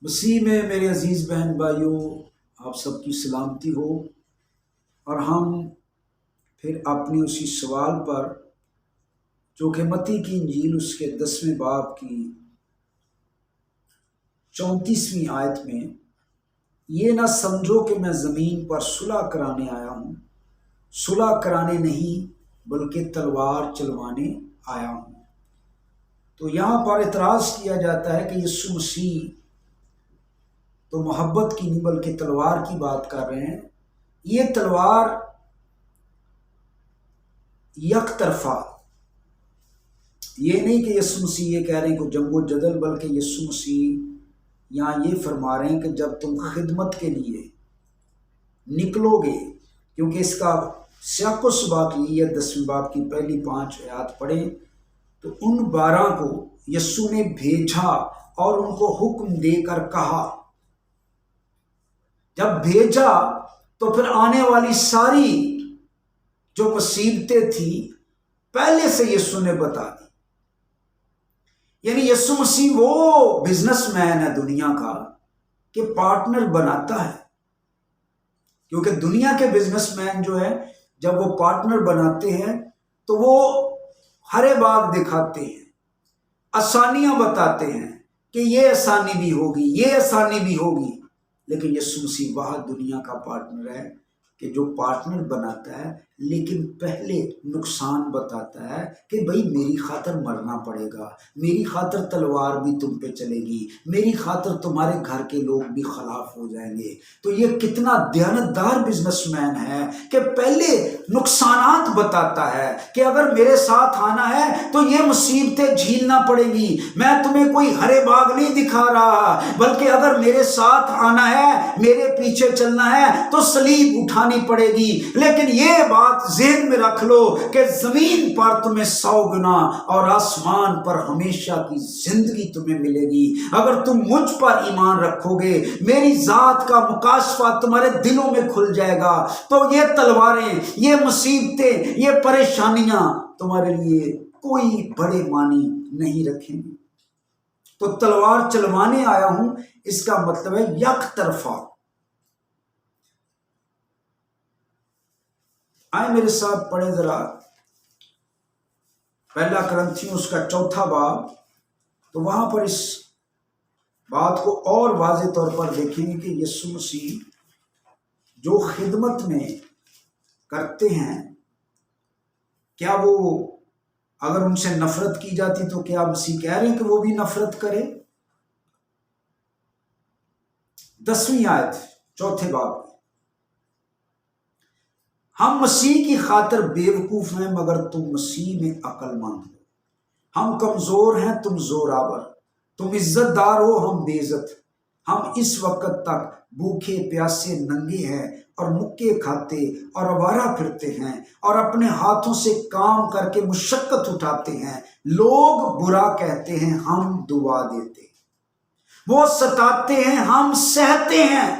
مسیح میں میرے عزیز بہن بھائیوں، آپ سب کی سلامتی ہو۔ اور ہم پھر اپنی اسی سوال پر جو کہ متی کی انجیل اس کے 10ویں باب کی 34ویں آیت میں، یہ نہ سمجھو کہ میں زمین پر صلح کرانے آیا ہوں، صلح کرانے نہیں بلکہ تلوار چلوانے آیا ہوں۔ تو یہاں پر اعتراض کیا جاتا ہے کہ یسوع مسیح تو محبت کی نہیں بلکہ تلوار کی بات کر رہے ہیں۔ یہ تلوار یک طرفہ، یہ نہیں کہ یسوع مسیح یہ کہہ رہے ہیں کہ جنگ و جدل، بلکہ یسوع مسیح یہاں یہ فرما رہے ہیں کہ جب تم خدمت کے لیے نکلو گے، کیونکہ اس کا سیاق و سباق یہ ہے، 10ویں باب کی پہلی 5 آیات پڑھیں تو ان 12 کو یسوع نے بھیجا اور ان کو حکم دے کر کہا۔ جب بھیجا تو پھر آنے والی ساری جو مصیبتیں تھیں پہلے سے یسوع نے بتا دی۔ یعنی یسوع مسیح وہ بزنس مین ہے دنیا کا کہ پارٹنر بناتا ہے، کیونکہ دنیا کے بزنس مین جو ہے جب وہ پارٹنر بناتے ہیں تو وہ ہرے باغ دکھاتے ہیں، آسانیاں بتاتے ہیں کہ یہ آسانی بھی ہوگی، یہ آسانی بھی ہوگی، لیکن یسوع مسیح وہ دنیا کا پارٹنر ہے کہ جو پارٹنر بناتا ہے لیکن پہلے نقصان بتاتا ہے کہ بھئی میری خاطر مرنا پڑے گا، میری خاطر تلوار بھی تم پہ چلے گی، میری خاطر تمہارے گھر کے لوگ بھی خلاف ہو جائیں گے۔ تو یہ کتنا دیانتدار بزنس مین ہے کہ پہلے نقصانات بتاتا ہے کہ اگر میرے ساتھ آنا ہے تو یہ مصیبتیں جھیلنا پڑے گی، میں تمہیں کوئی ہرے باغ نہیں دکھا رہا، بلکہ اگر میرے ساتھ آنا ہے، میرے پیچھے چلنا ہے تو صلیب اٹھانی پڑے گی۔ لیکن یہ بات ذہن میں رکھ لو کہ زمین پر تمہیں 100 گنا اور آسمان پر ہمیشہ کی زندگی تمہیں ملے گی اگر تم مجھ پر ایمان رکھو گے، میری ذات کا مکاشفہ تمہارے دلوں میں کھل جائے گا۔ تو یہ تلواریں، یہ مصیبتیں، یہ پریشانیاں تمہارے لیے کوئی بڑے معنی نہیں رکھیں گی۔ تو تلوار چلوانے آیا ہوں، اس کا مطلب ہے یک طرفہ۔ آئے میرے ساتھ پڑھیں ذرا پہلا کرنتھیوں اس کا 4 باب، تو وہاں پر اس بات کو اور واضح طور پر دیکھیں گے کہ یسوع مسیح جو خدمت میں کرتے ہیں، کیا وہ اگر ان سے نفرت کی جاتی تو کیا مسیح کہہ رہے ہیں کہ وہ بھی نفرت کرے؟ 10ویں آیت 4 باب کی، ہم مسیح کی خاطر بے وقوف ہیں مگر تم مسیح میں عقل مند ہو، ہم کمزور ہیں تم زوراور، تم عزت دار ہو ہم بے عزت، ہم اس وقت تک بھوکے پیاسے ننگے ہیں اور مکے کھاتے اور آوارہ پھرتے ہیں اور اپنے ہاتھوں سے کام کر کے مشقت اٹھاتے ہیں، لوگ برا کہتے ہیں ہم دعا دیتے، وہ ستاتے ہیں ہم سہتے ہیں۔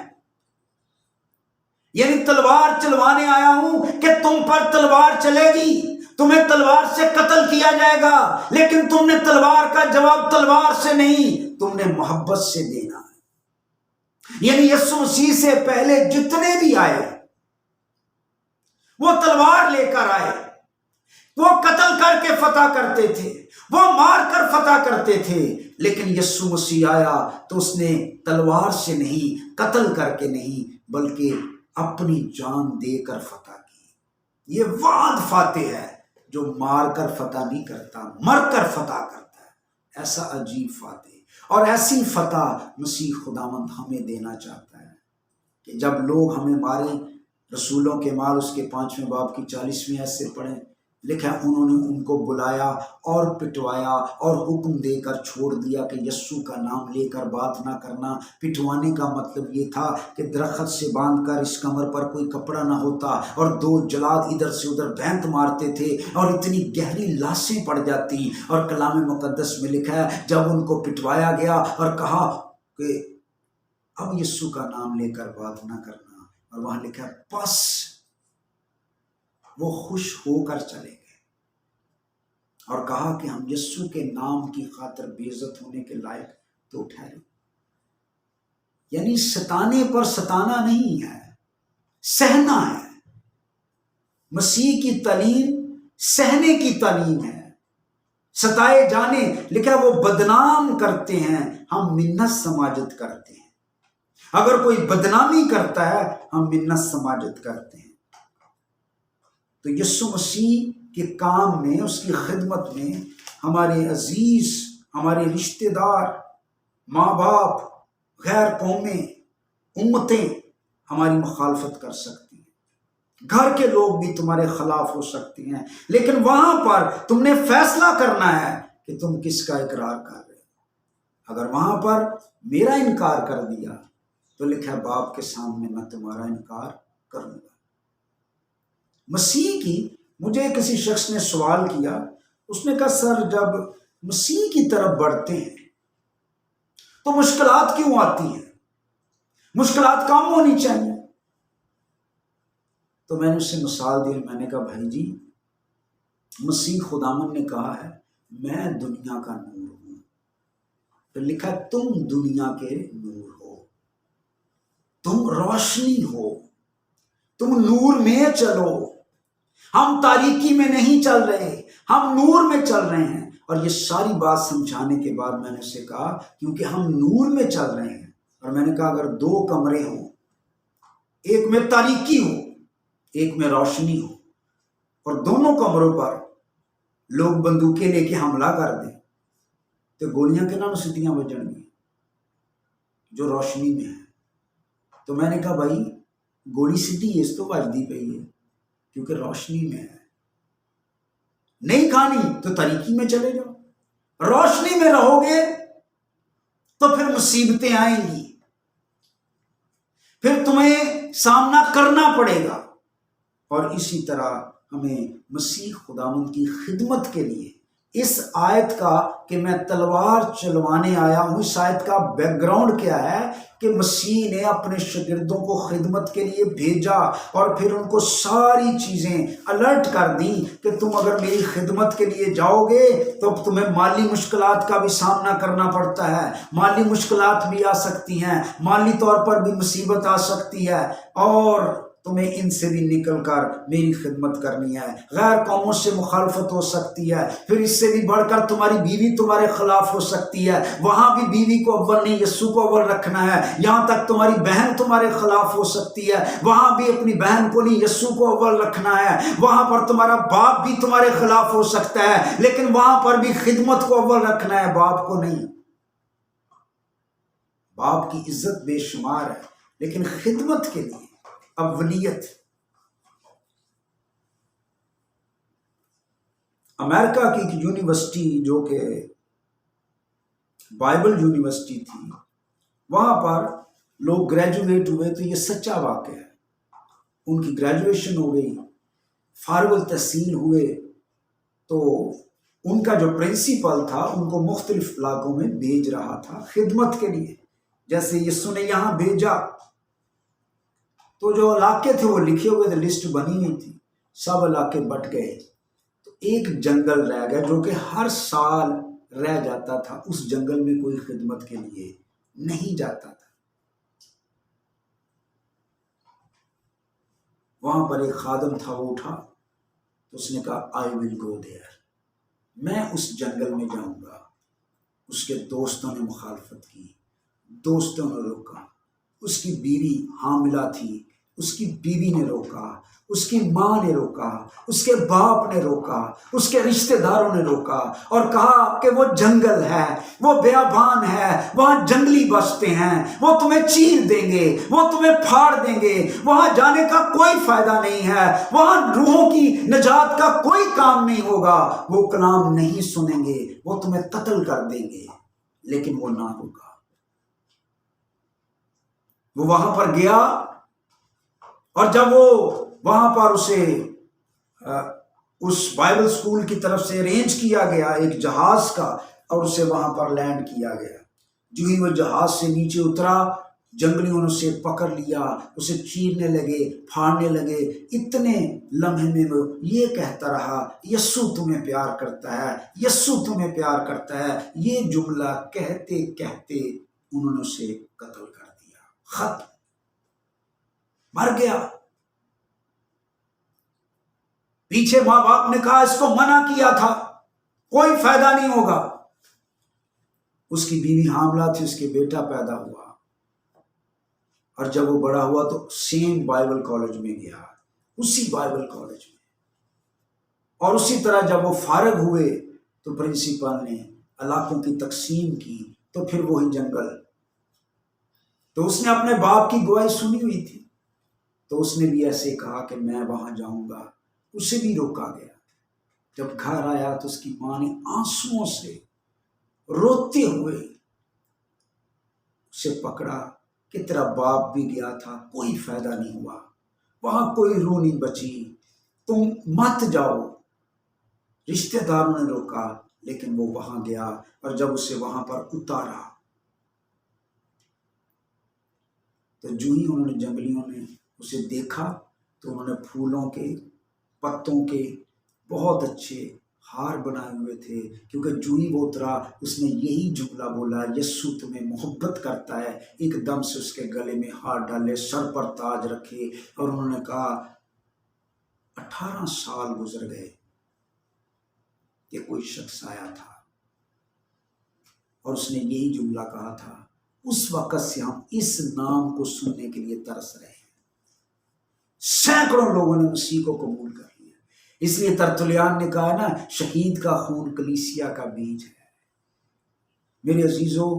یعنی تلوار چلوانے آیا ہوں کہ تم پر تلوار چلے گی، تمہیں تلوار سے قتل کیا جائے گا، لیکن تم نے تلوار کا جواب تلوار سے نہیں، تم نے محبت سے دینا ہے۔ یعنی یسوع مسیح سے پہلے جتنے بھی آئے وہ تلوار لے کر آئے، وہ قتل کر کے فتح کرتے تھے، وہ مار کر فتح کرتے تھے، لیکن یسوع مسیح آیا تو اس نے تلوار سے نہیں، قتل کر کے نہیں، بلکہ اپنی جان دے کر فتح کی۔ یہ وعد فاتح ہے جو مار کر فتح نہیں کرتا، مر کر فتح کرتا ہے۔ ایسا عجیب فاتح، اور ایسی فتح مسیح خداوند ہمیں دینا چاہتا ہے کہ جب لوگ ہمیں ماریں، رسولوں کے مال اس کے 5ویں باب کی 40ویں آیت سے پڑھیں، لکھا ہے انہوں نے ان کو بلایا اور پٹوایا اور حکم دے کر چھوڑ دیا کہ یسوع کا نام لے کر بات نہ کرنا۔ پٹوانے کا مطلب یہ تھا کہ درخت سے باندھ کر اس کمر پر کوئی کپڑا نہ ہوتا اور 2 جلاد ادھر سے ادھر بینت مارتے تھے اور اتنی گہری لاشیں پڑ جاتی، اور کلام مقدس میں لکھا ہے جب ان کو پٹوایا گیا اور کہا کہ اب یسوع کا نام لے کر بات نہ کرنا، اور وہاں لکھا ہے پس وہ خوش ہو کر چلے گئے اور کہا کہ ہم یسوع کے نام کی خاطر بے عزت ہونے کے لائق تو ٹھہرے۔ یعنی ستانے پر ستانا نہیں ہے، سہنا ہے۔ مسیح کی تعلیم سہنے کی تعلیم ہے۔ ستائے جانے لکھا وہ بدنام کرتے ہیں، ہم منت سماجت کرتے ہیں۔ اگر کوئی بدنامی کرتا ہے ہم منت سماجت کرتے ہیں۔ تو یسوع مسیح کے کام میں، اس کی خدمت میں ہمارے عزیز، ہمارے رشتہ دار، ماں باپ، غیر قومیں، امتیں ہماری مخالفت کر سکتی ہیں، گھر کے لوگ بھی تمہارے خلاف ہو سکتے ہیں، لیکن وہاں پر تم نے فیصلہ کرنا ہے کہ تم کس کا اقرار کر رہے ہو۔ اگر وہاں پر میرا انکار کر دیا تو لکھا ہے باپ کے سامنے میں تمہارا انکار کروں گا۔ مسیح کی، مجھے کسی شخص نے سوال کیا، اس نے کہا سر جب مسیح کی طرف بڑھتے ہیں تو مشکلات کیوں آتی ہیں؟ مشکلات کم ہونی چاہیے۔ تو میں نے اس سے مثال دی، میں نے کہا بھائی جی، مسیح خداوند نے کہا ہے میں دنیا کا نور ہوں، تو لکھا ہے تم دنیا کے نور ہو، تم روشنی ہو، تم نور میں چلو۔ ہم تاریکی میں نہیں چل رہے، ہم نور میں چل رہے ہیں۔ اور یہ ساری بات سمجھانے کے بعد میں نے اسے کہا کیونکہ ہم نور میں چل رہے ہیں، اور میں نے کہا اگر دو کمرے ہوں، ایک میں تاریکی ہو ایک میں روشنی ہو، اور دونوں کمروں پر لوگ بندوقیں لے کے حملہ کر دیں تو گولیاں کہنا سیدیاں بجن گی جو روشنی میں ہے۔ تو میں نے کہا بھائی گولی سیدھی اس تو بجتی پئی ہے کیونکہ روشنی میں ہے، نہیں کھانی تو تاریکی میں چلے جاؤ، روشنی میں رہو گے تو پھر مصیبتیں آئیں گی، پھر تمہیں سامنا کرنا پڑے گا۔ اور اسی طرح ہمیں مسیح خداوند کی خدمت کے لیے اس آیت کا کہ میں تلوار چلوانے آیا ہوں، اس آیت کا بیک گراؤنڈ کیا ہے کہ مسیح نے اپنے شاگردوں کو خدمت کے لیے بھیجا اور پھر ان کو ساری چیزیں الرٹ کر دیں کہ تم اگر میری خدمت کے لیے جاؤ گے تو تمہیں مالی مشکلات کا بھی سامنا کرنا پڑتا ہے، مالی مشکلات بھی آ سکتی ہیں، مالی طور پر بھی مصیبت آ سکتی ہے، اور تمہیں ان سے بھی نکل کر میری خدمت کرنی ہے۔ غیر قوموں سے مخالفت ہو سکتی ہے، پھر اس سے بھی بڑھ کر تمہاری بیوی تمہارے خلاف ہو سکتی ہے، وہاں بھی بیوی کو اول نہیں یسوع کو اول رکھنا ہے۔ یہاں تک تمہاری بہن تمہارے خلاف ہو سکتی ہے، وہاں بھی اپنی بہن کو نہیں یسوع کو اول رکھنا ہے۔ وہاں پر تمہارا باپ بھی تمہارے خلاف ہو سکتا ہے، لیکن وہاں پر بھی خدمت کو اول رکھنا ہے، باپ کو نہیں۔ باپ کی عزت بے شمار ہے، لیکن خدمت کے لیے اولیت۔ امریکہ کی ایک یونیورسٹی جو کہ بائبل یونیورسٹی تھی، وہاں پر لوگ گریجویٹ ہوئے، تو یہ سچا واقعہ ہے، ان کی گریجویشن ہو گئی، فارغ التحصیل ہوئے، تو ان کا جو پرنسپل تھا ان کو مختلف علاقوں میں بھیج رہا تھا خدمت کے لیے، جیسے یسوع نے یہاں بھیجا۔ تو جو علاقے تھے وہ لکھے ہوئے تھے، لسٹ بنی ہوئی تھی، سب علاقے بٹ گئے، تو ایک جنگل رہ گیا جو کہ ہر سال رہ جاتا تھا، اس جنگل میں کوئی خدمت کے لیے نہیں جاتا تھا۔ وہاں پر ایک خادم تھا، وہ اٹھا تو اس نے کہا آئی ول گو دیئر، میں اس جنگل میں جاؤں گا۔ اس کے دوستوں نے مخالفت کی، دوستوں نے روکا، اس کی بیوی حاملہ تھی، اس کی بیوی نے روکا، اس کی ماں نے روکا، اس کے باپ نے روکا، اس کے رشتہ داروں نے روکا، اور کہا کہ وہ جنگل ہے، وہ بیابان ہے، وہاں جنگلی بستے ہیں، وہ تمہیں چیر دیں گے، وہ تمہیں پھاڑ دیں گے، وہاں جانے کا کوئی فائدہ نہیں ہے، وہاں روحوں کی نجات کا کوئی کام نہیں ہوگا، وہ کلام نہیں سنیں گے، وہ تمہیں قتل کر دیں گے۔ لیکن وہ نہ روکا، وہ وہاں پر گیا، اور جب وہ وہاں پر اسے اس بائبل اسکول کی طرف سے ارینج کیا گیا ایک جہاز کا، اور اسے وہاں پر لینڈ کیا گیا، جو ہی وہ جہاز سے نیچے اترا جنگلیوں نے اسے پکڑ لیا، اسے چیرنے لگے، پھاڑنے لگے۔ اتنے لمحے میں وہ یہ کہتا رہا یسوع تمہیں پیار کرتا ہے، یسوع تمہیں پیار کرتا ہے۔ یہ جملہ کہتے کہتے انہوں نے اسے قتل کر دیا۔ ختم، مر گیا۔ پیچھے ماں باپ نے کہا اس کو منع کیا تھا، کوئی فائدہ نہیں ہوگا۔ اس کی بیوی حاملہ تھی، اس کے بیٹا پیدا ہوا، اور جب وہ بڑا ہوا تو سیم بائبل کالج میں گیا، اسی بائبل کالج میں، اور اسی طرح جب وہ فارغ ہوئے تو پرنسپل نے علاقوں کی تقسیم کی، تو پھر وہی جنگل۔ تو اس نے اپنے باپ کی گواہی سنی ہوئی تھی، تو اس نے بھی ایسے کہا کہ میں وہاں جاؤں گا، اسے بھی روکا گیا۔ جب گھر آیا تو اس کی ماں نے آنسوؤں سے روتے ہوئے اسے پکڑا کہ تیرا باپ بھی گیا تھا، کوئی فائدہ نہیں ہوا، وہاں کوئی روح نہیں بچی، تم مت جاؤ۔ رشتہ داروں نے روکا، لیکن وہ وہاں گیا، اور جب اسے وہاں پر اتارا تو جو ہی انہوں نے جنگلیوں نے اسے دیکھا تو انہوں نے پھولوں کے پتوں کے بہت اچھے ہار بنائے ہوئے تھے، کیونکہ جو ہی وہ اترا اس نے یہی جملہ بولا، یسوع تمہیں محبت کرتا ہے۔ ایک دم سے اس کے گلے میں ہار ڈالے، سر پر تاج رکھے، اور انہوں نے کہا 18 سال گزر گئے کہ کوئی شخص آیا تھا اور اس نے یہی جملہ کہا تھا، اس وقت سے ہم اس نام کو سننے کے لیے ترس رہے ہیں۔ سینکڑوں لوگوں نے مسیح کو قبول کر لیا۔ اس لیے ترتلیان نے کہا نا، شہید کا خون کلیسیا کا بیج ہے۔ میرے عزیزوں،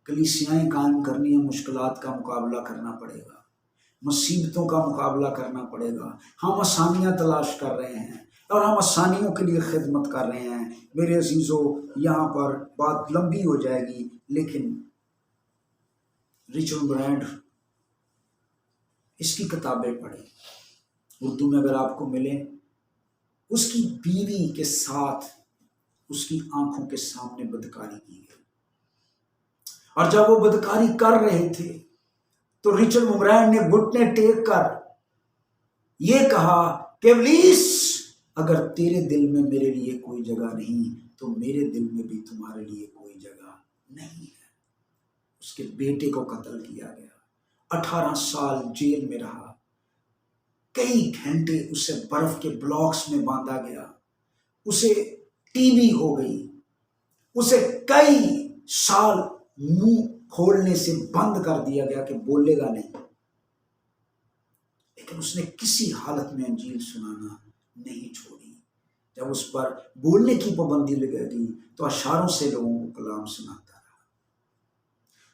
کلیسیائیں قائم کرنی ہے، مشکلات کا مقابلہ کرنا پڑے گا، مصیبتوں کا مقابلہ کرنا پڑے گا۔ ہم آسانیاں تلاش کر رہے ہیں اور ہم آسانیوں کے لیے خدمت کر رہے ہیں۔ میرے عزیزوں، یہاں پر بات لمبی ہو جائے گی، لیکن ریچرڈ برینڈ، اس کی کتابیں پڑھیں، اردو میں اگر آپ کو ملیں۔ اس کی بیوی کے ساتھ اس کی آنکھوں کے سامنے بدکاری کی گئی، اور جب وہ بدکاری کر رہے تھے تو ریچرڈ برینڈ نے گھٹنے ٹیک کر یہ کہا کہ ابلیس، اگر تیرے دل میں میرے لیے کوئی جگہ نہیں تو میرے دل میں بھی تمہارے لیے کوئی جگہ نہیں ہے۔ اس کے بیٹے کو قتل کیا گیا، 18 سال جیل میں رہا، کئی گھنٹے اسے برف کے بلاکس میں باندھا گیا، اسے ٹی بی ہو گئی، اسے کئی سال منہ کھولنے سے بند کر دیا گیا کہ بولے گا نہیں، لیکن اس نے کسی حالت میں انجیل سنانا نہیں چھوڑی۔ جب اس پر بولنے کی پابندی لگے گی تو اشاروں سے لوگوں کو کلام سناتا رہا۔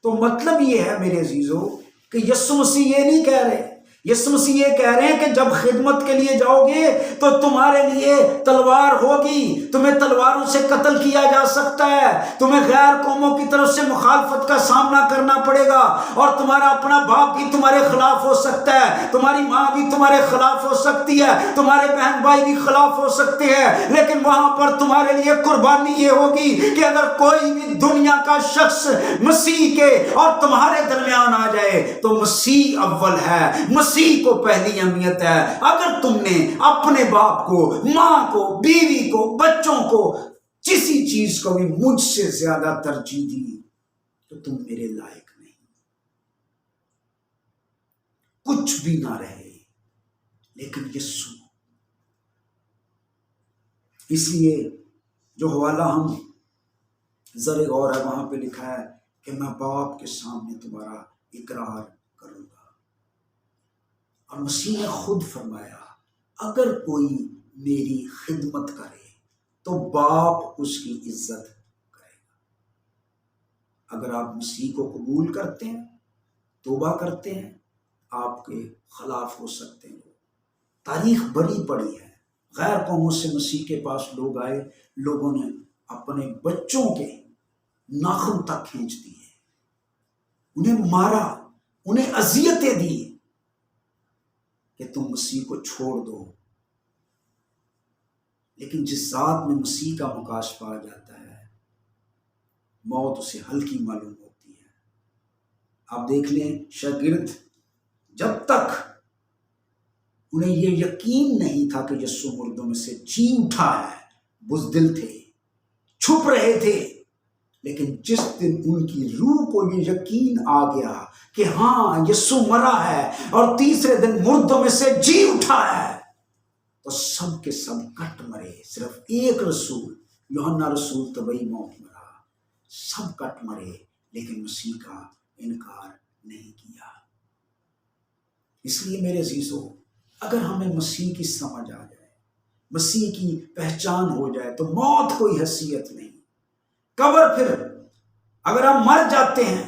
تو مطلب یہ ہے میرے عزیزوں کہ یسوع مسیح یہ نہیں کہہ رہے، یسوع مسیح یہ کہہ رہے ہیں کہ جب خدمت کے لیے جاؤ گے تو تمہارے لیے تلوار ہوگی، تمہیں تلواروں سے قتل کیا جا سکتا ہے، تمہیں غیر قوموں کی طرف سے مخالفت کا سامنا کرنا پڑے گا، اور تمہارا اپنا باپ بھی تمہارے خلاف ہو سکتا ہے، تمہاری ماں بھی تمہارے خلاف ہو سکتی ہے، تمہارے بہن بھائی بھی خلاف ہو سکتے ہیں، لیکن وہاں پر تمہارے لیے قربانی یہ ہوگی کہ اگر کوئی بھی دنیا کا شخص مسیح کے اور تمہارے درمیان آ جائے تو مسیح اول ہے، مسیح کو پہلی اہمیت ہے۔ اگر تم نے اپنے باپ کو، ماں کو، بیوی کو، بچوں کو، کسی چیز کو بھی مجھ سے زیادہ ترجیح دی تو تم میرے لائق نہیں، کچھ بھی نہ رہے لیکن یسوع۔ اس لیے جو حوالہ ہم ذرا غور ہے وہاں پہ لکھا ہے کہ میں باپ کے سامنے تمہارا اقرار کروں گا، اور مسیح نے خود فرمایا اگر کوئی میری خدمت کرے تو باپ اس کی عزت کرے گا۔ اگر آپ مسیح کو قبول کرتے ہیں، توبہ کرتے ہیں، آپ کے خلاف ہو سکتے ہیں۔ تاریخ بڑی پڑی ہے، غیر قوموں سے مسیح کے پاس لوگ آئے، لوگوں نے اپنے بچوں کے ناخن تک کھینچ دیے، انہیں مارا، انہیں اذیتیں دی کہ تم مسیح کو چھوڑ دو، لیکن جس ذات میں مسیح کا مکاشفہ آ جاتا ہے موت اسے ہلکی معلوم ہوتی ہے۔ آپ دیکھ لیں شاگرد جب تک انہیں یہ یقین نہیں تھا کہ یسوع مردوں میں سے جی اٹھا ہے، بزدل تھے، چھپ رہے تھے، لیکن جس دن ان کی روح کو یہ یقین آ گیا کہ ہاں یسوع مرا ہے اور تیسرے دن مردوں میں سے جی اٹھا ہے، تو سب کے سب کٹ مرے۔ صرف ایک رسول یوحنا رسول طبعی موت مرا، سب کٹ مرے، لیکن مسیح کا انکار نہیں کیا۔ اس لیے میرے عزیزو، اگر ہمیں مسیح کی سمجھ آ جائے، مسیح کی پہچان ہو جائے، تو موت کوئی حیثیت نہیں۔ قبر پھر اگر ہم مر جاتے ہیں،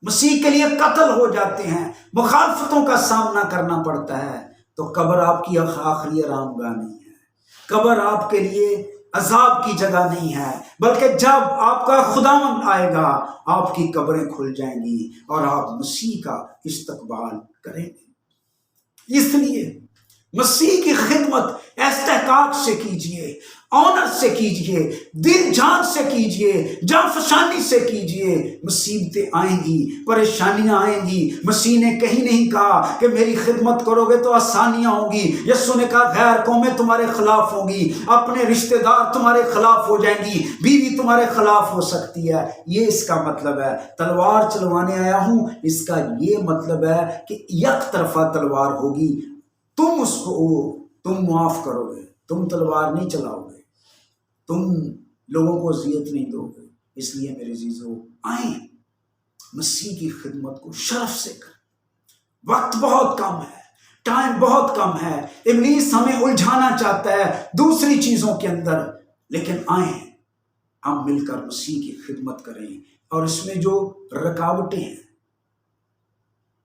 مسیح کے لیے قتل ہو جاتے ہیں، مخالفتوں کا سامنا کرنا پڑتا ہے، تو قبر آپ کی آخری آرام گاہ نہیں ہے، قبر آپ کے لیے عذاب کی جگہ نہیں ہے، بلکہ جب آپ کا خداوند آئے گا، آپ کی قبریں کھل جائیں گی اور آپ مسیح کا استقبال کریں گے۔ اس لیے مسیح کی خدمت استحقاق سے کیجئے، آنر سے کیجئے، دل جان سے کیجئے، جان فشانی سے کیجئے۔ مصیبتیں آئیں گی، پریشانیاں آئیں گی۔ مسیح نے کہیں نہیں کہا کہ میری خدمت کرو گے تو آسانیاں ہوں گی۔ یسوع نے کہا غیر قومیں تمہارے خلاف ہوں گی، اپنے رشتہ دار تمہارے خلاف ہو جائیں گی، بیوی تمہارے خلاف ہو سکتی ہے۔ یہ اس کا مطلب ہے، تلوار چلوانے آیا ہوں، اس کا یہ مطلب ہے کہ یک طرفہ تلوار ہوگی۔ تم معاف کرو گے، تم تلوار نہیں چلاؤ گے، تم لوگوں کو اذیت نہیں دو گے۔ اس لیے میرے عزیزو، آئیں مسیح کی خدمت کو شرف سے کریں۔ وقت بہت کم ہے، ٹائم بہت کم ہے، ابلیس ہمیں الجھانا چاہتا ہے دوسری چیزوں کے اندر، لیکن آئیں ہم مل کر مسیح کی خدمت کریں، اور اس میں جو رکاوٹیں ہیں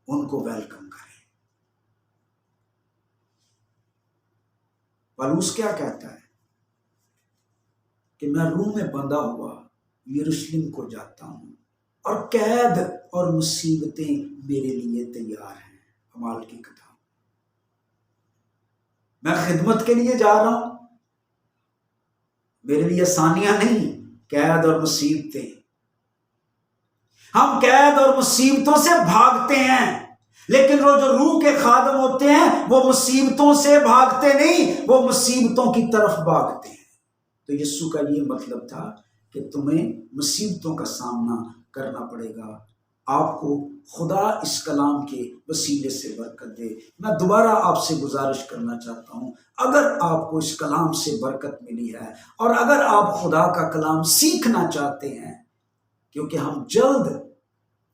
ان کو ویلکم کریں۔ پالوس کیا کہتا ہے کہ میں روح میں بندھا ہوا یروشلم کو جاتا ہوں، اور قید اور مصیبتیں میرے لیے تیار ہیں۔ اعمال کی کتاب۔ میں خدمت کے لیے جا رہا ہوں، میرے لیے آسانیاں نہیں، قید اور مصیبتیں۔ ہم قید اور مصیبتوں سے بھاگتے ہیں، لیکن وہ جو روح کے خادم ہوتے ہیں وہ مصیبتوں سے بھاگتے نہیں، وہ مصیبتوں کی طرف بھاگتے ہیں۔ تو یسوع کا یہ مطلب تھا کہ تمہیں مصیبتوں کا سامنا کرنا پڑے گا۔ آپ کو خدا اس کلام کے وسیلے سے برکت دے۔ میں دوبارہ آپ سے گزارش کرنا چاہتا ہوں، اگر آپ کو اس کلام سے برکت ملی ہے، اور اگر آپ خدا کا کلام سیکھنا چاہتے ہیں، کیونکہ ہم جلد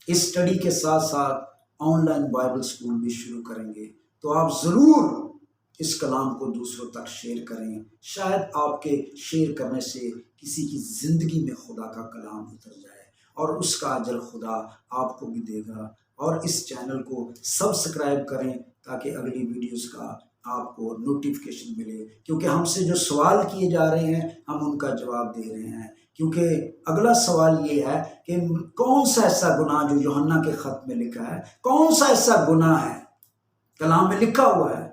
اس اسٹڈی کے ساتھ ساتھ آن لائن بائبل اسکول بھی شروع کریں گے، تو آپ ضرور اس کلام کو دوسروں تک شیئر کریں۔ شاید آپ کے شیئر کرنے سے کسی کی زندگی میں خدا کا کلام اتر جائے، اور اس کا اجر خدا آپ کو بھی دے گا۔ اور اس چینل کو سبسکرائب کریں تاکہ اگلی ویڈیوز کا آپ کو نوٹیفیکیشن ملے، کیونکہ ہم سے جو سوال کیے جا رہے ہیں ہم ان کا جواب دے رہے ہیں۔ کیونکہ اگلا سوال یہ ہے کہ کون سا ایسا گناہ جو یوحنا کے خط میں لکھا ہے، کون سا ایسا گناہ ہے، کلام میں لکھا ہوا ہے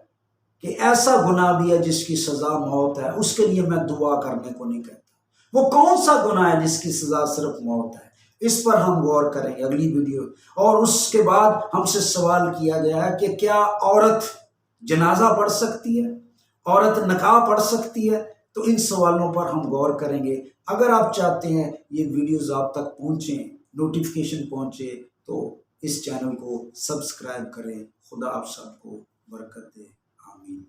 کہ ایسا گناہ بھی ہے جس کی سزا موت ہے، اس کے لیے میں دعا کرنے کو نہیں کہتا۔ وہ کون سا گناہ ہے جس کی سزا صرف موت ہے؟ اس پر ہم غور کریں گے اگلی ویڈیو۔ اور اس کے بعد ہم سے سوال کیا گیا ہے کہ کیا عورت جنازہ پڑھ سکتی ہے، عورت نکاح پڑھ سکتی ہے؟ تو ان سوالوں پر ہم غور کریں گے۔ اگر آپ چاہتے ہیں یہ ویڈیوز آپ تک پہنچیں، نوٹیفیکیشن پہنچے، تو اس چینل کو سبسکرائب کریں۔ خدا آپ سب کو برکت دے، آمین۔